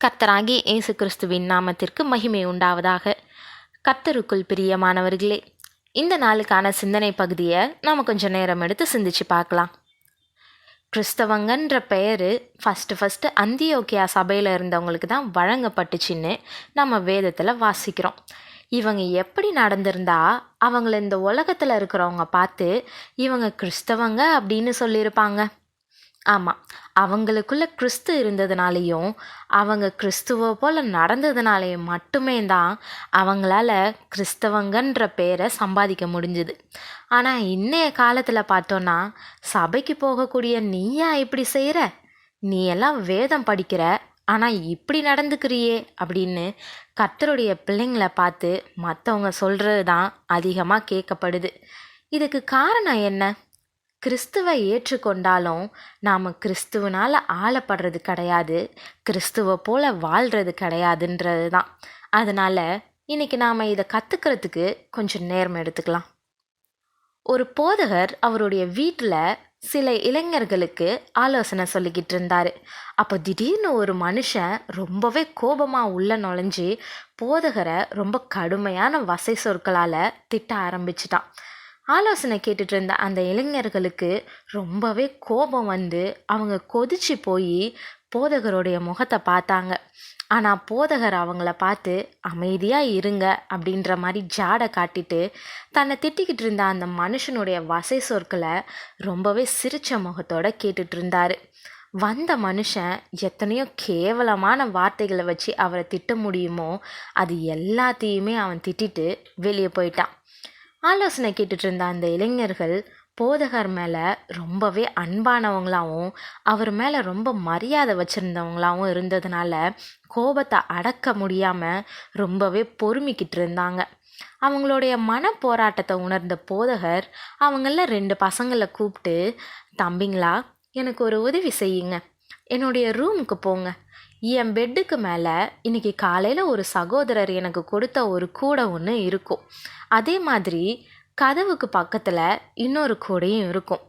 கர்த்தராகிய இயேசு கிறிஸ்துவின் நாமத்திற்கு மகிமை உண்டாவதாக. கர்த்தருக்குள் பிரியமானவர்களே, இந்த நாளுக்கான சிந்தனை பகுதியை நாம் கொஞ்சம் நேரம் எடுத்து சிந்திச்சு பார்க்கலாம். கிறிஸ்தவங்கன்ற பெயர் ஃபஸ்ட்டு அந்தியோக்கியா சபையில் இருந்தவங்களுக்கு தான் வழங்கப்பட்டுச்சின்னு நம்ம வேதத்தில் வாசிக்கிறோம். இவங்க எப்படி நடந்திருந்தா அவங்கள இந்த உலகத்தில் இருக்கிறவங்க பார்த்து இவங்க கிறிஸ்தவங்க அப்படின்னு சொல்லியிருப்பாங்க? ஆமாம், அவங்களுக்குள்ள கிறிஸ்து இருந்ததுனாலையும் அவங்க கிறிஸ்துவ போல் நடந்ததுனாலையும் மட்டுமே தான் அவங்களால கிறிஸ்தவங்கன்ற பேரை சம்பாதிக்க முடிஞ்சுது. ஆனால் இன்னைய காலத்தில் பார்த்தோன்னா, சபைக்கு போகக்கூடிய நீயா இப்படி செய்கிற, நீ எல்லாம் வேதம் படிக்கிற, ஆனால் இப்படி நடந்துக்கிறியே அப்படின்னு கர்த்தருடைய பிள்ளைங்களை பார்த்து மற்றவங்க சொல்கிறது தான் அதிகமாக கேட்கப்படுது. இதுக்கு காரணம் என்ன? கிறிஸ்துவை ஏற்றுக்கொண்டாலும் நாம் கிறிஸ்துவனால் ஆளப்படுறது கிடையாது, கிறிஸ்துவை போல் வாழ்கிறது கிடையாதுன்றது தான். அதனால் இன்றைக்கி நாம் இதை கற்றுக்கிறதுக்கு கொஞ்சம் நேரம் எடுத்துக்கலாம். ஒரு போதகர் அவருடைய வீட்டில் சில இளைஞர்களுக்கு ஆலோசனை சொல்லிக்கிட்டு இருந்தார். அப்போ திடீர்னு ஒரு மனுஷன் ரொம்பவே கோபமாக உள்ள நுழைஞ்சி போதகரை ரொம்ப கடுமையான வசை சொற்களால் திட்ட ஆரம்பிச்சிட்டான். ஆலோசனை கேட்டுட்டு இருந்த அந்த இளைஞர்களுக்கு ரொம்பவே கோபம் வந்து அவங்க கொதிச்சு போய் போதகருடைய முகத்தை பார்த்தாங்க. ஆனால் போதகர் அவங்கள பார்த்து அமைதியாக இருங்க அப்படின்ற மாதிரி ஜாடை காட்டிட்டு தன்னை திட்டிக்கிட்டு இருந்த அந்த மனுஷனுடைய வசை சொற்களை ரொம்பவே சிரித்த முகத்தோடு கேட்டுட்டு இருந்தார். வந்த மனுஷன் எத்தனையோ கேவலமான வார்த்தைகளை வச்சு அவரை திட்ட முடியுமோ அது எல்லாத்தையுமே அவன் திட்டிட்டு வெளியே போயிட்டான். ஆலோசனை கேட்டுட்டு இருந்த அந்த இளைஞர்கள் போதகர் மேலே ரொம்பவே அன்பானவங்களாகவும் அவர் மேலே ரொம்ப மரியாதை வச்சுருந்தவங்களாகவும் இருந்ததுனால கோபத்தை அடக்க முடியாமல் ரொம்பவே பொறுமிக்கிட்டு இருந்தாங்க. அவங்களுடைய மன போராட்டத்தை உணர்ந்த போதகர் அவங்கள 2 பசங்களை கூப்பிட்டு, தம்பிங்களா, எனக்கு ஒரு உதவி செய்யுங்க, என்னுடைய ரூமுக்கு போங்க. என் பெட்டுக்கு மேலே இன்றைக்கி காலையில் ஒரு சகோதரர் எனக்கு கொடுத்த ஒரு கூடை ஒன்று இருக்கும். அதே மாதிரி கதவுக்கு பக்கத்தில் இன்னொரு கூடையும் இருக்கும்.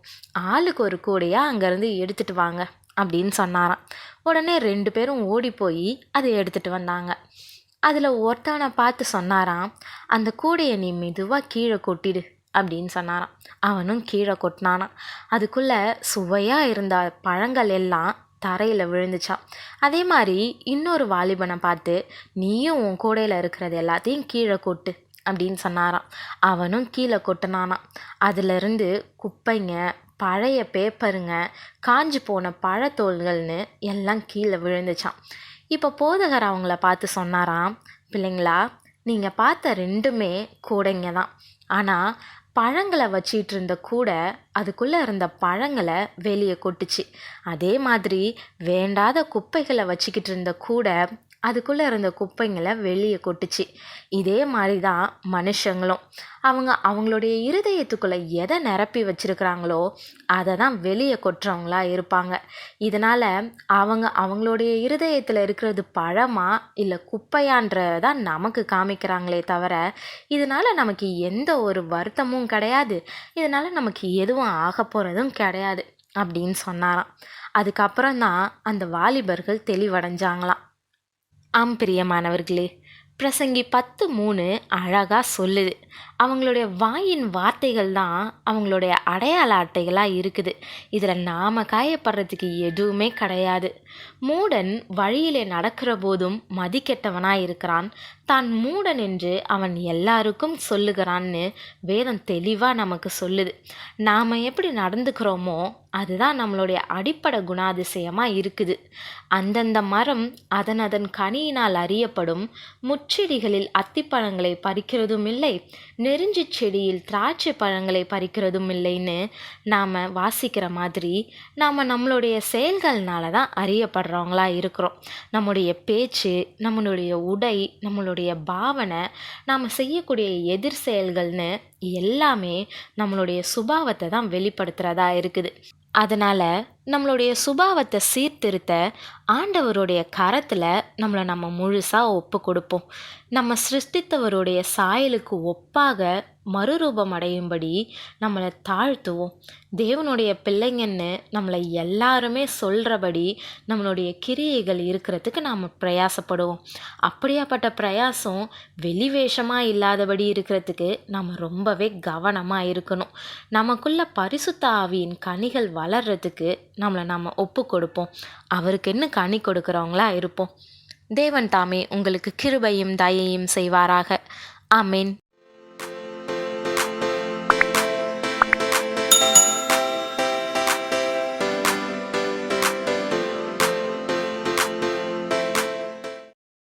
ஆளுக்கு ஒரு கூடையாக அங்கேருந்து எடுத்துகிட்டு வாங்க அப்படின்னு சொன்னாராம். உடனே 2 பேரும் ஓடி போய் அதை எடுத்துகிட்டு வந்தாங்க. அதில் ஒருத்தவனை பார்த்து சொன்னாராம், அந்த கூடையை நீ மெதுவாக கீழே கொட்டிடு அப்படின்னு சொன்னாராம். அவனும் கீழே கொட்டினானான். அதுக்குள்ளே சுவையாக இருந்த பழங்கள் எல்லாம் தரையில் விழுந்துச்சான். அதே மாதிரி இன்னொரு வாலிபனை பார்த்து, நீயும் உன் கூடையில் இருக்கிறது எல்லாத்தையும் கீழே கொட்டு அப்படின்னு சொன்னாராம். அவனும் கீழே கொட்டினானான். அதிலிருந்து குப்பைங்க, பழைய பேப்பருங்க, காஞ்சி போன பழத்தோல்கள்னு எல்லாம் கீழே விழுந்துச்சான். இப்போ போதகர் அவங்கள பார்த்து சொன்னாராம், பிள்ளைங்களா, நீங்கள் பார்த்த 2மே கூடைங்க தான். ஆனால் பழங்களை வச்சிட்டு இருந்த கூடை அதுக்குள்ளே இருந்த பழங்களை வெளியே கொட்டுச்சு. அதே மாதிரி வேண்டாத குப்பைகளை வச்சுக்கிட்டு இருந்த கூடை அதுக்குள்ளே இருந்த குப்பைங்களை வெளியே கொட்டுச்சு. இதே மாதிரி தான் மனுஷங்களும் அவங்களுடைய இருதயத்துக்குள்ளே எதை நிரப்பி வச்சுருக்கிறாங்களோ அதை தான் வெளியே கொட்டுறவங்களா இருப்பாங்க. இதனால் அவங்களுடைய இருதயத்தில் இருக்கிறது பழமா இல்லை குப்பையான்றதான் நமக்கு காமிக்கிறாங்களே தவிர இதனால் நமக்கு எந்த ஒரு வருத்தமும் கிடையாது, இதனால் நமக்கு எதுவும் ஆக போகிறதும் கிடையாது அப்படின்னு சொன்னாராம். அதுக்கப்புறம் தான் அந்த வாலிபர்கள் தெளிவடைஞ்சாங்களாம். ஆம் பிரியமானவர்களே, பிரசங்கி 10:3 அழகாக சொல்லுது. அவங்களுடைய வாயின் வார்த்தைகள் தான் அவங்களுடைய அடையாள அட்டைகளாக இருக்குது. இதில் நாம் காயப்படுறதுக்கு எதுவுமே கிடையாது. மூடன் வழியிலே நடக்கிற போதும் மதிக்கெட்டவனாக இருக்கிறான், தான் மூடன் என்று அவன் எல்லாருக்கும் சொல்லுகிறான்னு வேதம் தெளிவாக நமக்கு சொல்லுது. நாம் எப்படி நடந்துக்கிறோமோ அதுதான் நம்மளுடைய அடிப்படை குணாதிசயமாக இருக்குது. அந்தந்த மரம் அதன் கனியினால் அறியப்படும், முச்செடிகளில் அத்திப்பழங்களை பறிக்கிறதும் இல்லை, நெருஞ்சி செடியில் திராட்சை பழங்களை பறிக்கிறதும் இல்லைன்னு நாம் வாசிக்கிற மாதிரி நாம் நம்மளுடைய செயல்கள்னால தான் அறியப்படுறவங்களா இருக்கிறோம். நம்முடைய பேச்சு, நம்மளுடைய உடை, நம்மளுடைய பாவனை, நாம் செய்யக்கூடிய எதிர் செயல்கள்னு எல்லாமே நம்மளுடைய சுபாவத்தை தான் வெளிப்படுத்துகிறதா இருக்குது. அதனால் நம்மளுடைய சுபாவத்தை சீர்திருத்த ஆண்டவருடைய கரத்தில் நம்ம முழுசாக ஒப்பு கொடுப்போம். நம்ம சிருஷ்டித்தவருடைய சாயலுக்கு ஒப்பாக மறுரூபம் அடையும்படி நம்மளை தாழ்த்துவோம். தேவனுடைய பிள்ளைங்கன்னு நம்மளை எல்லாருமே சொல்கிறபடி நம்மளுடைய கிரியைகள் இருக்கிறதுக்கு நாம் பிரயாசப்படுவோம். அப்படியாப்பட்ட பிரயாசம் வெளிவேஷமாக இல்லாதபடி இருக்கிறதுக்கு நம்ம ரொம்பவே கவனமாக இருக்கணும். நமக்குள்ள பரிசுத்த ஆவியின் கனிகள் வளர்றதுக்கு நம்ம ஒப்பு கொடுப்போம். அவருக்கு என்ன கனி கொடுக்குறவங்களா இருப்போம். தேவன் தாமே உங்களுக்கு கிருபையும் தயையும் செய்வாராக. ஆமென்.